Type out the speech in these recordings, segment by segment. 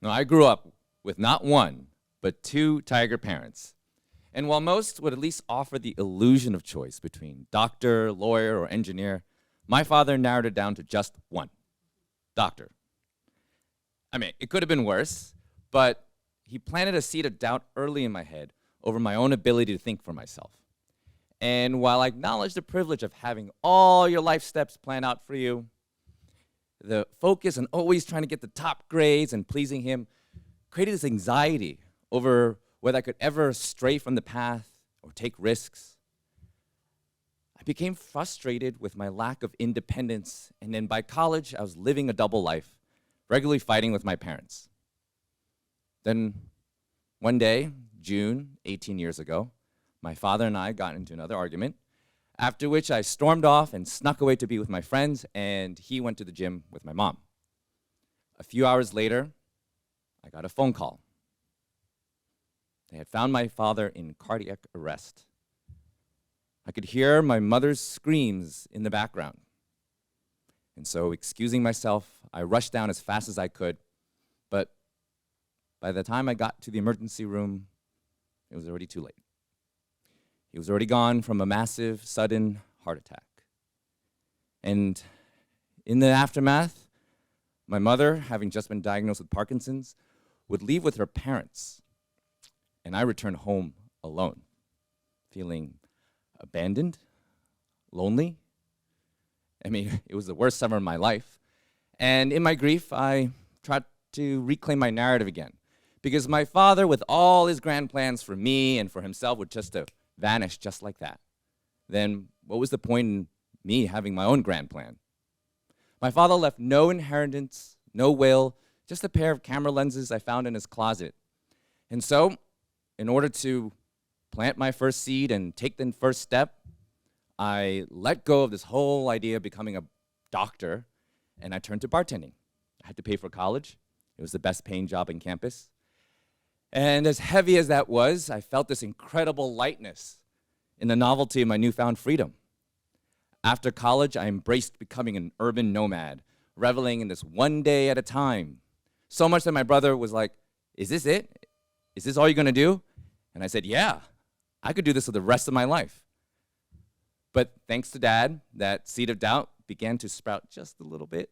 Now, I grew up with not one, but two tiger parents. And while most would at least offer the illusion of choice between doctor, lawyer, or engineer, my father narrowed it down to just one: doctor. I mean, it could have been worse, but he planted a seed of doubt early in my head over my own ability to think for myself. And while I acknowledge the privilege of having all your life steps planned out for you, the focus on always trying to get the top grades and pleasing him created this anxiety over whether I could ever stray from the path or take risks. I became frustrated with my lack of independence, and then by college, I was living a double life, regularly fighting with my parents. Then one day, June, 18 years ago, my father and I got into another argument, after which I stormed off and snuck away to be with my friends, and he went to the gym with my mom. A few hours later, I got a phone call. They had found my father in cardiac arrest. I could hear my mother's screams in the background. And so, excusing myself, I rushed down as fast as I could, but by the time I got to the emergency room, it was already too late. He was already gone from a massive, sudden heart attack. And in the aftermath, my mother, having just been diagnosed with Parkinson's, would leave with her parents, and I returned home alone, feeling abandoned, lonely. I mean, it was the worst summer of my life. And in my grief, I tried to reclaim my narrative again, because my father, with all his grand plans for me and for himself, would just vanish just like that. Then what was the point in me having my own grand plan? My father left no inheritance, no will, just a pair of camera lenses I found in his closet. And so, in order to plant my first seed and take the first step, I let go of this whole idea of becoming a doctor, and I turned to bartending. I had to pay for college. It was the best paying job on campus. And as heavy as that was, I felt this incredible lightness in the novelty of my newfound freedom. After college, I embraced becoming an urban nomad, reveling in this one day at a time. So much that my brother was like, "Is this it? Is this all you're gonna do?" And I said, "Yeah, I could do this for the rest of my life." But thanks to Dad, that seed of doubt began to sprout just a little bit.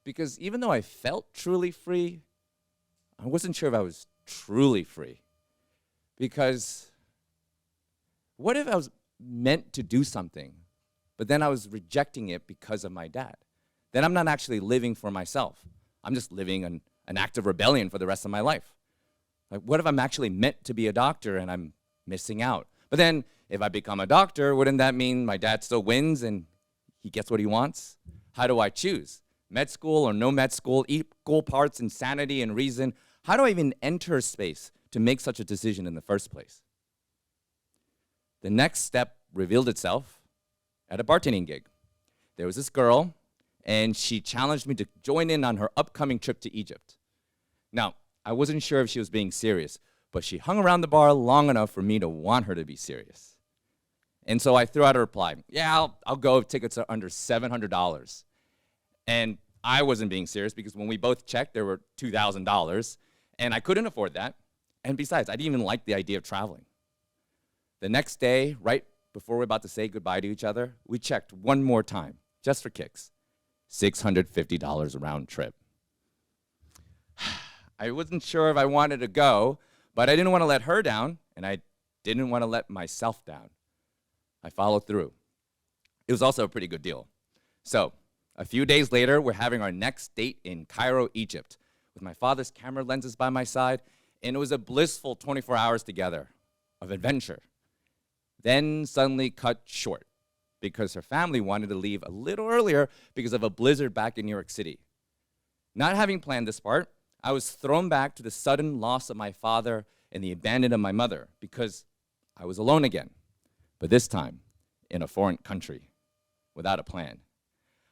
Because even though I felt truly free, I wasn't sure if I was truly free. Because what if I was meant to do something, but then I was rejecting it because of my dad? Then I'm not actually living for myself. I'm just living an act of rebellion for the rest of my life. Like, what if I'm actually meant to be a doctor and I'm missing out? But then, if I become a doctor, wouldn't that mean my dad still wins and he gets what he wants? How do I choose? Med school or no med school, equal parts insanity and reason? How do I even enter a space to make such a decision in the first place? The next step revealed itself at a bartending gig. There was this girl, and she challenged me to join in on her upcoming trip to Egypt. Now, I wasn't sure if she was being serious, but she hung around the bar long enough for me to want her to be serious. And so I threw out a reply, "Yeah, I'll go if tickets are under $700. And I wasn't being serious because when we both checked, there were $2,000, and I couldn't afford that. And besides, I didn't even like the idea of traveling. The next day, right before we're about to say goodbye to each other, we checked one more time, just for kicks. $650 round trip. I wasn't sure if I wanted to go, but I didn't want to let her down, and I didn't want to let myself down. I followed through. It was also a pretty good deal. So, a few days later, we're having our next date in Cairo, Egypt, with my father's camera lenses by my side, and it was a blissful 24 hours together of adventure. Then suddenly cut short because her family wanted to leave a little earlier because of a blizzard back in New York City. Not having planned this part, I was thrown back to the sudden loss of my father and the abandonment of my mother because I was alone again, but this time in a foreign country without a plan.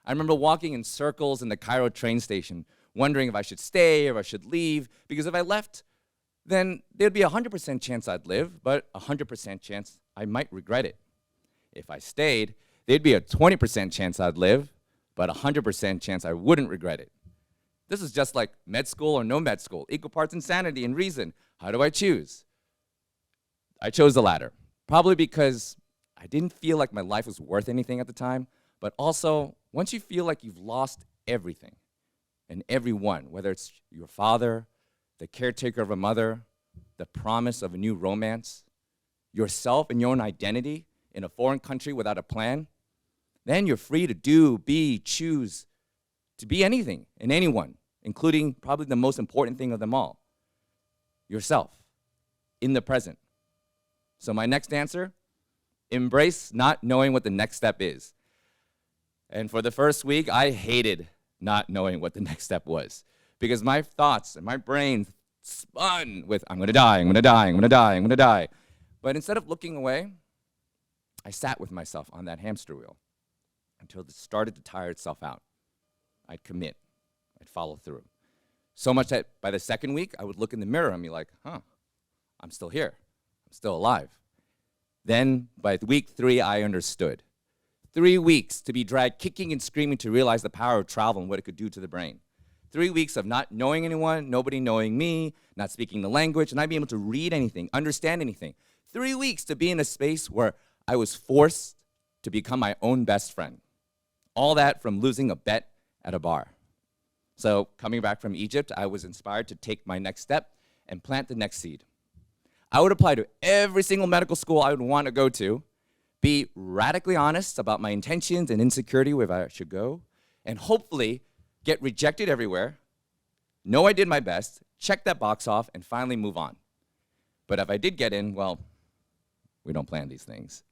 I remember walking in circles in the Cairo train station, wondering if I should stay or if I should leave, because if I left, then there'd be a 100% chance I'd live, but a 100% chance I might regret it. If I stayed, there'd be a 20% chance I'd live, but a 100% chance I wouldn't regret it. This is just like med school or no med school, equal parts insanity and reason. How do I choose? I chose the latter, probably because I didn't feel like my life was worth anything at the time, but also once you feel like you've lost everything and everyone, whether it's your father, the caretaker of a mother, the promise of a new romance, yourself and your own identity in a foreign country without a plan, then you're free to do, be, choose, to be anything and anyone, including probably the most important thing of them all, yourself, in the present. So my next answer, embrace not knowing what the next step is. And for the first week, I hated not knowing what the next step was because my thoughts and my brain spun with, I'm gonna die, I'm gonna die, I'm gonna die, I'm gonna die. But instead of looking away, I sat with myself on that hamster wheel until it started to tire itself out. I'd commit, I'd follow through. So much that by the second week, I would look in the mirror and be like, I'm still here, I'm still alive. Then by week 3, I understood. 3 weeks to be dragged kicking and screaming to realize the power of travel and what it could do to the brain. 3 weeks of not knowing anyone, nobody knowing me, not speaking the language, and not being able to read anything, understand anything. 3 weeks to be in a space where I was forced to become my own best friend. All that from losing a bet at a bar. So coming back from Egypt, I was inspired to take my next step and plant the next seed. I would apply to every single medical school I would want to go to, be radically honest about my intentions and insecurity where I should go, and hopefully get rejected everywhere, know I did my best, check that box off, and finally move on. But if I did get in, well, we don't plan these things.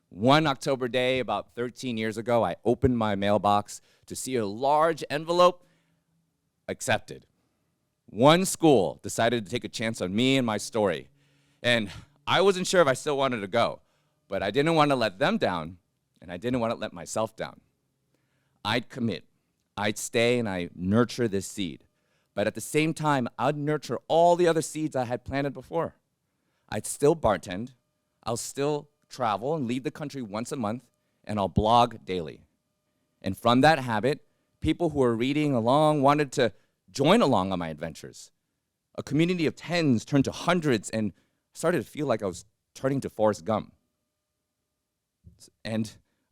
One October day, about 13 years ago, I opened my mailbox to see a large envelope, accepted. One school decided to take a chance on me and my story. And I wasn't sure if I still wanted to go, but I didn't want to let them down, and I didn't want to let myself down. I'd commit, I'd stay, and I'd nurture this seed. But at the same time, I'd nurture all the other seeds I had planted before. I'd still bartend, I'll still travel and leave the country once a month, and I'll blog daily. And from that habit, people who were reading along wanted to join along on my adventures. A community of tens turned to hundreds and started to feel like I was turning to Forrest Gump. And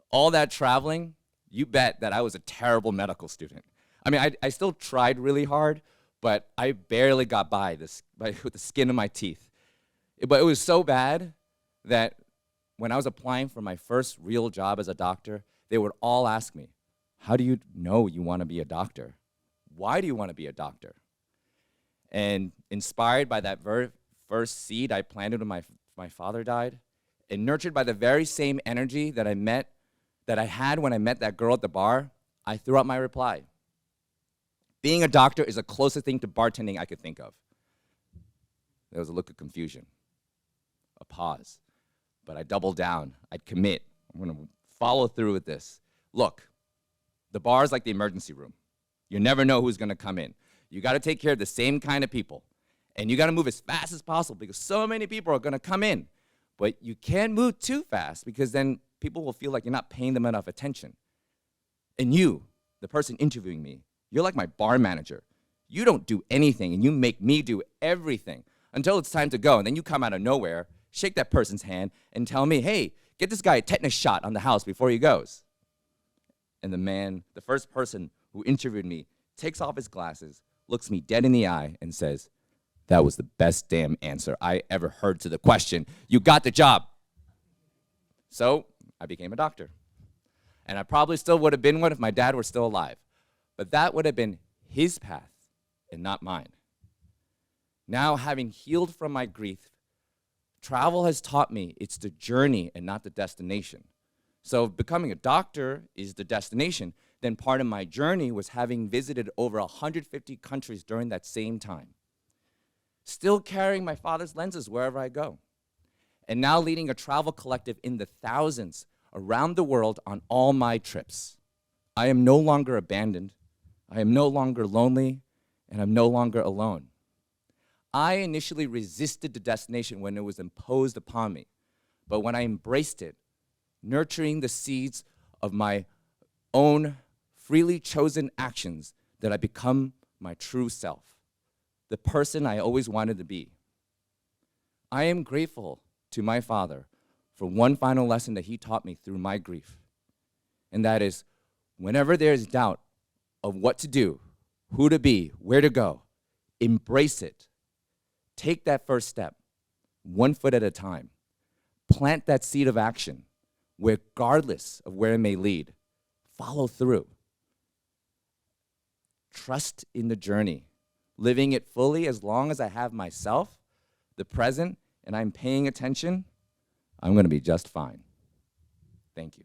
all that traveling, you bet that I was a terrible medical student. I mean, I still tried really hard, but I barely got by with the skin of my teeth. But it was so bad that when I was applying for my first real job as a doctor, they would all ask me, how do you know you want to be a doctor? Why do you want to be a doctor? And inspired by that first seed I planted when my father died, and nurtured by the very same energy that I had when I met that girl at the bar, I threw out my reply. Being a doctor is the closest thing to bartending I could think of. There was a look of confusion, a pause. But I doubled down. I'd commit. I'm going to follow through with this. Look, the bar is like the emergency room. You never know who's going to come in. You got to take care of the same kind of people. And you got to move as fast as possible because so many people are going to come in. But you can't move too fast because then people will feel like you're not paying them enough attention. And you, the person interviewing me, you're like my bar manager. You don't do anything and you make me do everything until it's time to go. And then you come out of nowhere, shake that person's hand, and tell me, hey, get this guy a tetanus shot on the house before he goes. And the first person who interviewed me, takes off his glasses, looks me dead in the eye, and says, that was the best damn answer I ever heard to the question. You got the job. So I became a doctor. And I probably still would have been one if my dad were still alive. But that would have been his path and not mine. Now, having healed from my grief, travel has taught me it's the journey and not the destination. So if becoming a doctor is the destination, then part of my journey was having visited over 150 countries during that same time. Still carrying my father's lenses wherever I go. And now leading a travel collective in the thousands around the world on all my trips. I am no longer abandoned. I am no longer lonely, and I'm no longer alone. I initially resisted the destination when it was imposed upon me. But when I embraced it, nurturing the seeds of my own freely chosen actions that I become my true self, the person I always wanted to be. I am grateful to my father for one final lesson that he taught me through my grief, and that is, whenever there is doubt of what to do, who to be, where to go, embrace it. Take that first step, one foot at a time. Plant that seed of action, regardless of where it may lead. Follow through. Trust in the journey, living it fully. As long as I have myself, the present, and I'm paying attention, I'm going to be just fine. Thank you.